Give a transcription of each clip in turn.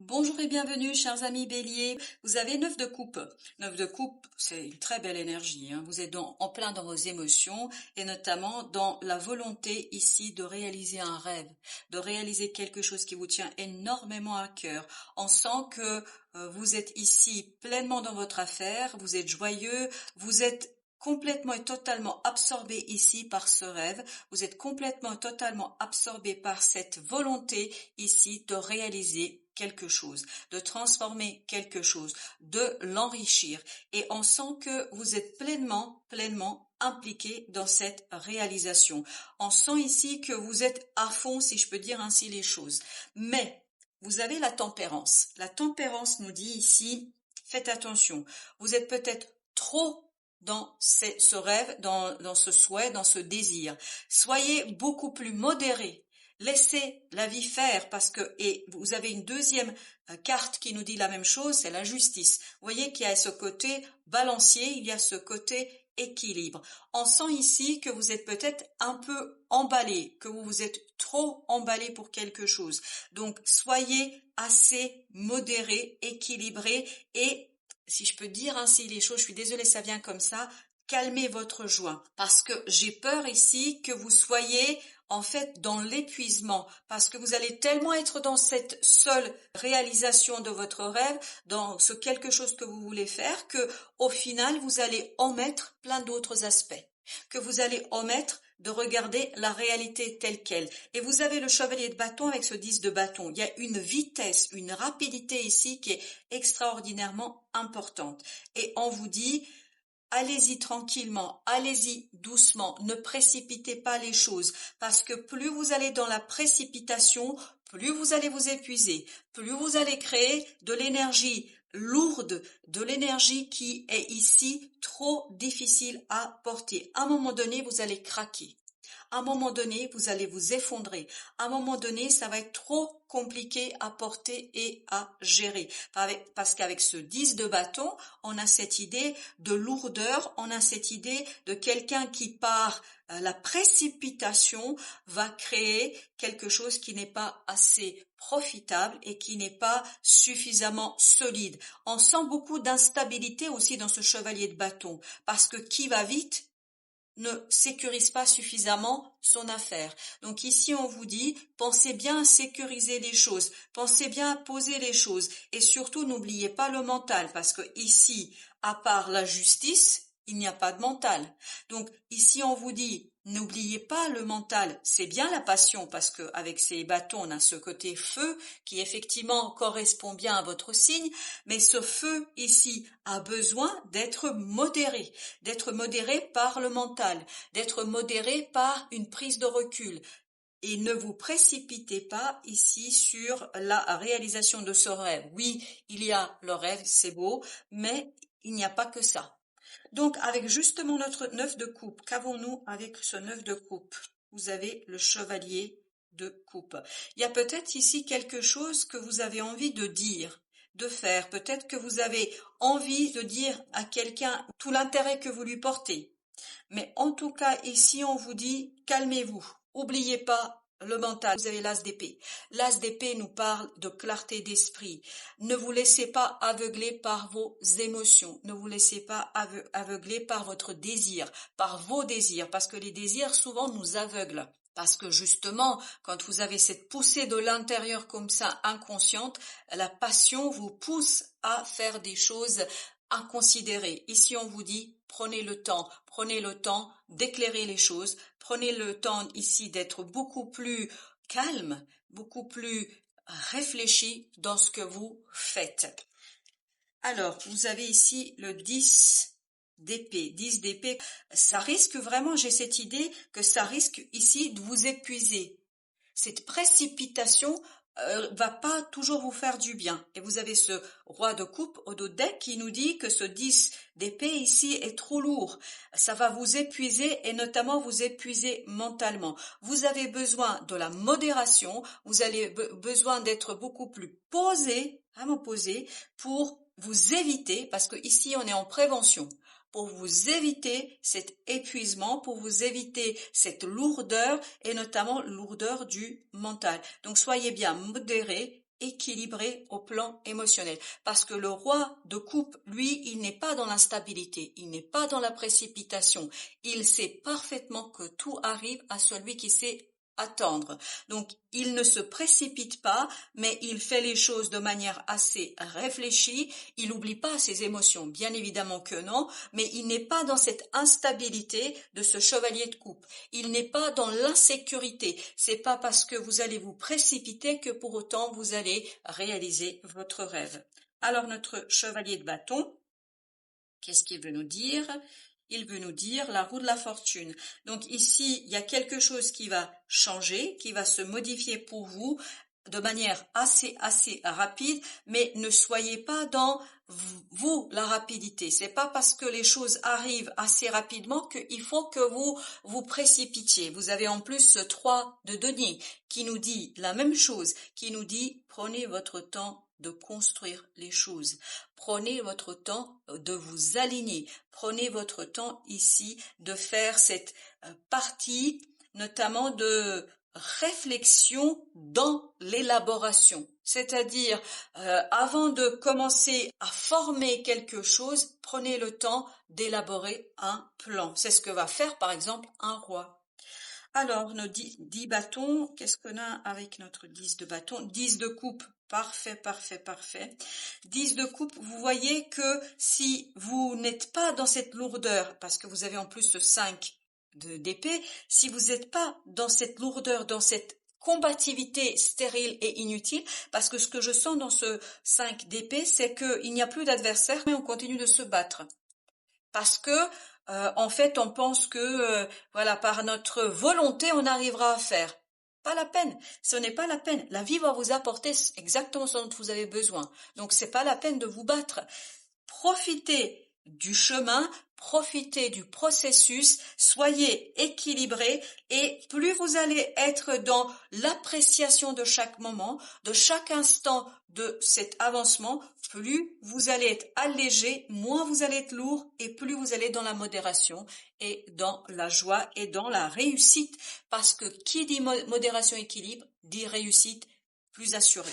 Bonjour et bienvenue, chers amis Bélier. Vous avez 9 de coupe. 9 de coupe, c'est une très belle énergie. Vous êtes en plein dans vos émotions et notamment dans la volonté ici de réaliser un rêve, de réaliser quelque chose qui vous tient énormément à cœur. On sent que vous êtes ici pleinement dans votre affaire, vous êtes joyeux, vous êtes complètement et totalement absorbé ici par ce rêve. Vous êtes complètement et totalement absorbé par cette volonté ici de réaliser quelque chose, de transformer quelque chose, de l'enrichir. Et on sent que vous êtes pleinement impliqué dans cette réalisation. On sent ici que vous êtes à fond, si je peux dire ainsi les choses. Mais vous avez la tempérance. La tempérance nous dit ici, faites attention. Vous êtes peut-être trop dans ce rêve, dans ce souhait, dans ce désir. Soyez beaucoup plus modéré. Laissez la vie faire et vous avez une deuxième carte qui nous dit la même chose, c'est la justice. Vous voyez qu'il y a ce côté balancier, il y a ce côté équilibre. On sent ici que vous êtes peut-être un peu emballé, que vous êtes trop emballé pour quelque chose. Donc soyez assez modéré, équilibré et si je peux dire ainsi les choses, je suis désolée, ça vient comme ça, calmez votre joie. Parce que j'ai peur ici que vous soyez en fait dans l'épuisement. Parce que vous allez tellement être dans cette seule réalisation de votre rêve, dans ce quelque chose que vous voulez faire, que au final, vous allez omettre plein d'autres aspects. Que vous allez omettre de regarder la réalité telle qu'elle. Et vous avez le chevalier de bâton avec ce 10 de bâton. Il y a une vitesse, une rapidité ici qui est extraordinairement importante. Et on vous dit, allez-y tranquillement, allez-y doucement, ne précipitez pas les choses, parce que plus vous allez dans la précipitation, plus vous allez vous épuiser, plus vous allez créer de l'énergie lourde, de l'énergie qui est ici trop difficile à porter. À un moment donné, vous allez craquer. À un moment donné, vous allez vous effondrer. À un moment donné, ça va être trop compliqué à porter et à gérer. Parce qu'avec ce 10 de bâton, on a cette idée de lourdeur, on a cette idée de quelqu'un qui par la précipitation va créer quelque chose qui n'est pas assez profitable et qui n'est pas suffisamment solide. On sent beaucoup d'instabilité aussi dans ce chevalier de bâton parce que qui va vite ne sécurise pas suffisamment son affaire. Donc ici, on vous dit, pensez bien à sécuriser les choses, pensez bien à poser les choses et surtout n'oubliez pas le mental parce que ici, à part la justice, il n'y a pas de mental. Donc ici, on vous dit, n'oubliez pas le mental, c'est bien la passion parce que avec ces bâtons, on a ce côté feu qui effectivement correspond bien à votre signe, mais ce feu ici a besoin d'être modéré par le mental, d'être modéré par une prise de recul. Et ne vous précipitez pas ici sur la réalisation de ce rêve. Oui, il y a le rêve, c'est beau, mais il n'y a pas que ça. Donc, avec justement notre 9 de coupe, qu'avons-nous avec ce 9 de coupe? Vous avez le chevalier de coupe. Il y a peut-être ici quelque chose que vous avez envie de dire, de faire. Peut-être que vous avez envie de dire à quelqu'un tout l'intérêt que vous lui portez. Mais en tout cas, ici, on vous dit, calmez-vous. Oubliez pas le mental. Vous avez l'as d'épée. L'as d'épée nous parle de clarté d'esprit. Ne vous laissez pas aveugler par vos émotions. Ne vous laissez pas aveugler par votre désir, par vos désirs, parce que les désirs souvent nous aveuglent. Parce que justement, quand vous avez cette poussée de l'intérieur comme ça, inconsciente, la passion vous pousse à faire des choses à considérer. Ici, on vous dit, prenez le temps d'éclairer les choses, prenez le temps ici d'être beaucoup plus calme, beaucoup plus réfléchi dans ce que vous faites. Alors, vous avez ici le 10 d'épée. 10 d'épée, ça risque vraiment, j'ai cette idée que ça risque ici de vous épuiser. Cette précipitation va pas toujours vous faire du bien. Et vous avez ce roi de coupe au dos de deck qui nous dit que ce 10 d'épée ici est trop lourd. Ça va vous épuiser et notamment vous épuiser mentalement. Vous avez besoin de la modération, vous avez besoin d'être beaucoup plus posé, vraiment posé, pour vous éviter, parce que ici on est en prévention, pour vous éviter cet épuisement, pour vous éviter cette lourdeur et notamment lourdeur du mental. Donc soyez bien modéré, équilibré au plan émotionnel. Parce que le roi de coupe, lui, il n'est pas dans l'instabilité, il n'est pas dans la précipitation. Il sait parfaitement que tout arrive à celui qui sait attendre. Donc, il ne se précipite pas, mais il fait les choses de manière assez réfléchie. Il n'oublie pas ses émotions, bien évidemment que non, mais il n'est pas dans cette instabilité de ce chevalier de coupe. Il n'est pas dans l'insécurité. C'est pas parce que vous allez vous précipiter que pour autant vous allez réaliser votre rêve. Alors, notre chevalier de bâton, qu'est-ce qu'il veut nous dire? Il veut nous dire la roue de la fortune. Donc ici, il y a quelque chose qui va changer, qui va se modifier pour vous de manière assez rapide, mais ne soyez pas dans vous la rapidité. C'est pas parce que les choses arrivent assez rapidement qu'il faut que vous vous précipitiez. Vous avez en plus ce 3 de denier qui nous dit la même chose, qui nous dit prenez votre temps de construire les choses. Prenez votre temps de vous aligner. Prenez votre temps ici de faire cette partie, notamment de réflexion dans l'élaboration. C'est-à-dire, avant de commencer à former quelque chose, prenez le temps d'élaborer un plan. C'est ce que va faire, par exemple, un roi. Alors, nos 10 bâtons, qu'est-ce qu'on a avec notre 10 de bâton? 10 de coupe, parfait, parfait, parfait. 10 de coupe, vous voyez que si vous n'êtes pas dans cette lourdeur, parce que vous avez en plus ce 5 d'épée, si vous n'êtes pas dans cette lourdeur, dans cette combativité stérile et inutile, parce que ce que je sens dans ce 5 d'épée, c'est qu'il n'y a plus d'adversaire, mais on continue de se battre. Parce que en fait, on pense que voilà, par notre volonté, on arrivera à faire. Pas la peine. Ce n'est pas la peine. La vie va vous apporter exactement ce dont vous avez besoin. Donc, c'est pas la peine de vous battre. Profitez du chemin, profitez du processus, soyez équilibrés et plus vous allez être dans l'appréciation de chaque moment, de chaque instant de cet avancement, plus vous allez être allégé, moins vous allez être lourd et plus vous allez dans la modération et dans la joie et dans la réussite parce que qui dit modération équilibre dit réussite plus assurée.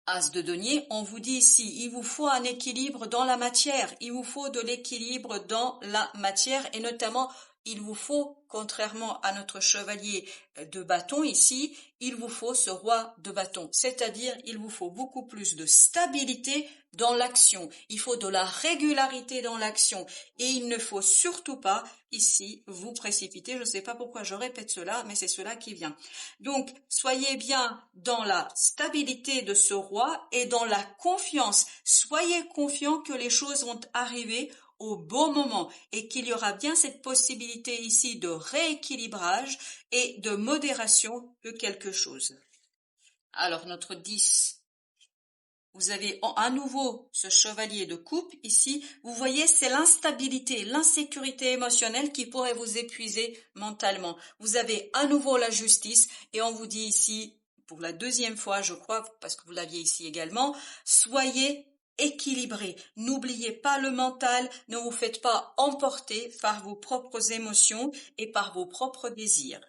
As de denier, on vous dit ici, il vous faut un équilibre dans la matière, il vous faut de l'équilibre dans la matière et notamment il vous faut, contrairement à notre chevalier de bâton ici, il vous faut ce roi de bâton, c'est-à-dire il vous faut beaucoup plus de stabilité dans l'action, il faut de la régularité dans l'action et il ne faut surtout pas ici vous précipiter, je ne sais pas pourquoi je répète cela, mais c'est cela qui vient. Donc soyez bien dans la stabilité de ce roi et dans la confiance, soyez confiants que les choses vont arriver au bon moment et qu'il y aura bien cette possibilité ici de rééquilibrage et de modération de quelque chose. Alors notre 10, vous avez à nouveau ce chevalier de coupe ici, vous voyez c'est l'instabilité, l'insécurité émotionnelle qui pourrait vous épuiser mentalement. Vous avez à nouveau la justice et on vous dit ici, pour la deuxième fois je crois, parce que vous l'aviez ici également, soyez équilibré. N'oubliez pas le mental, ne vous faites pas emporter par vos propres émotions et par vos propres désirs.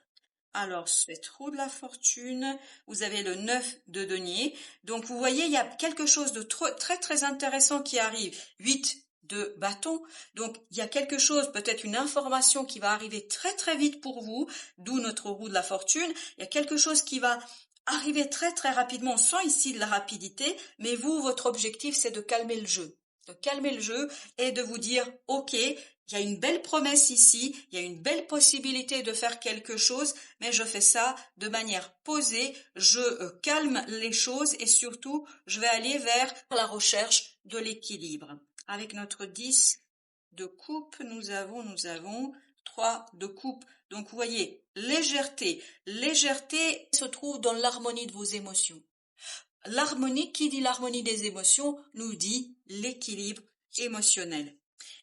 Alors, cette roue de la fortune, vous avez le 9 de denier. Donc, vous voyez, il y a quelque chose de très, très intéressant qui arrive. 8 de bâton. Donc, il y a quelque chose, peut-être une information qui va arriver très, très vite pour vous, d'où notre roue de la fortune. Il y a quelque chose qui va arriver très très rapidement, on sent ici de la rapidité, mais vous, votre objectif, c'est de calmer le jeu. De calmer le jeu et de vous dire, ok, il y a une belle promesse ici, il y a une belle possibilité de faire quelque chose, mais je fais ça de manière posée, je calme les choses et surtout, je vais aller vers la recherche de l'équilibre. Avec notre 10 de coupe, nous avons 3 de coupe. Donc, vous voyez, légèreté. Légèreté se trouve dans l'harmonie de vos émotions. L'harmonie, qui dit l'harmonie des émotions, nous dit l'équilibre émotionnel.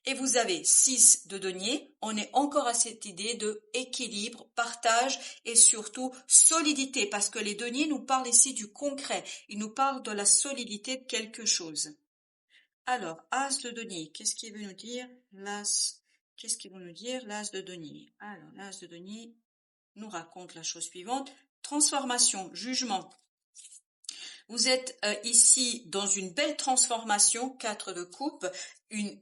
Et vous avez 6 de denier, on est encore à cette idée de équilibre, partage et surtout solidité, parce que les deniers nous parlent ici du concret, ils nous parlent de la solidité de quelque chose. Alors, As de denier, qu'est-ce qu'il veut nous dire? Qu'est-ce qu'il veut nous dire, l'As de denier? Alors, l'As de denier nous raconte la chose suivante. Transformation, jugement. Vous êtes ici dans une belle transformation, 4 de coupe, une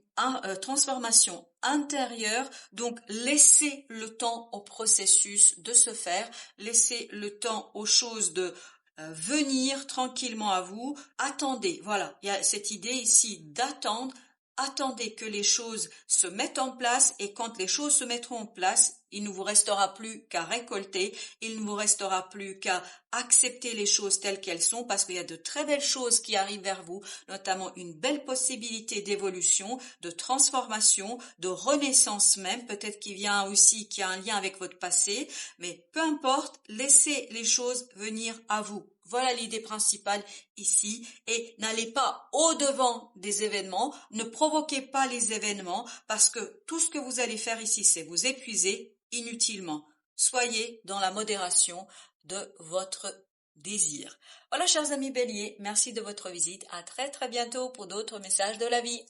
transformation intérieure, donc laissez le temps au processus de se faire, laissez le temps aux choses de venir tranquillement à vous, attendez, voilà, il y a cette idée ici d'attendre. Attendez que les choses se mettent en place et quand les choses se mettront en place, il ne vous restera plus qu'à récolter, il ne vous restera plus qu'à accepter les choses telles qu'elles sont parce qu'il y a de très belles choses qui arrivent vers vous, notamment une belle possibilité d'évolution, de transformation, de renaissance même, peut-être qui vient aussi, qui a un lien avec votre passé, mais peu importe, laissez les choses venir à vous. Voilà l'idée principale ici et n'allez pas au-devant des événements, ne provoquez pas les événements parce que tout ce que vous allez faire ici, c'est vous épuiser inutilement. Soyez dans la modération de votre désir. Voilà, chers amis béliers, merci de votre visite. À très très bientôt pour d'autres messages de la vie.